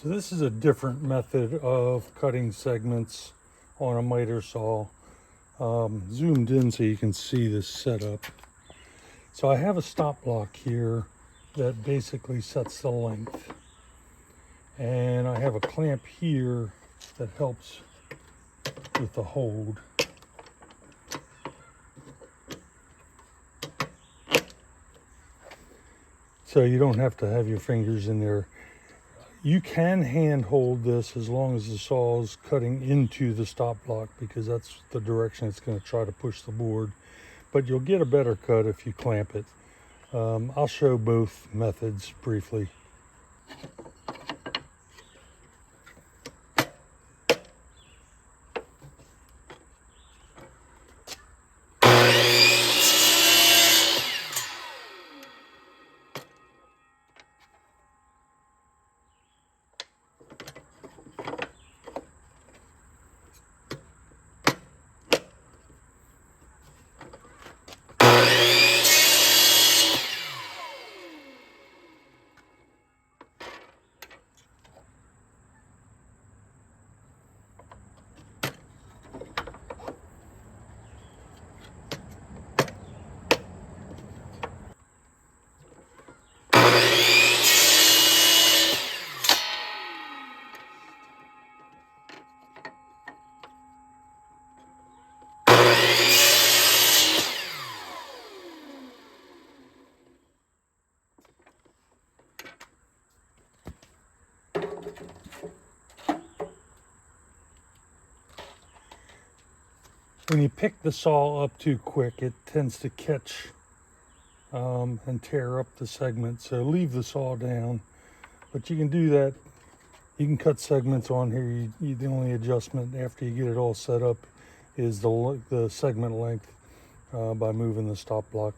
So this is a different method of cutting segments on a miter saw. Zoomed in so you can see this setup. So I have a stop block here that basically sets the length. And I have a clamp here that helps with the hold. So you don't have to have your fingers in there. You can hand hold this as long as the saw is cutting into the stop block, because that's the direction it's going to try to push the board. But you'll get a better cut if you clamp it. I'll show both methods briefly. When you pick the saw up too quick, it tends to catch and tear up the segment. So leave the saw down, but you can do that. You can cut segments on here. The only adjustment after you get it all set up is the segment length by moving the stop block.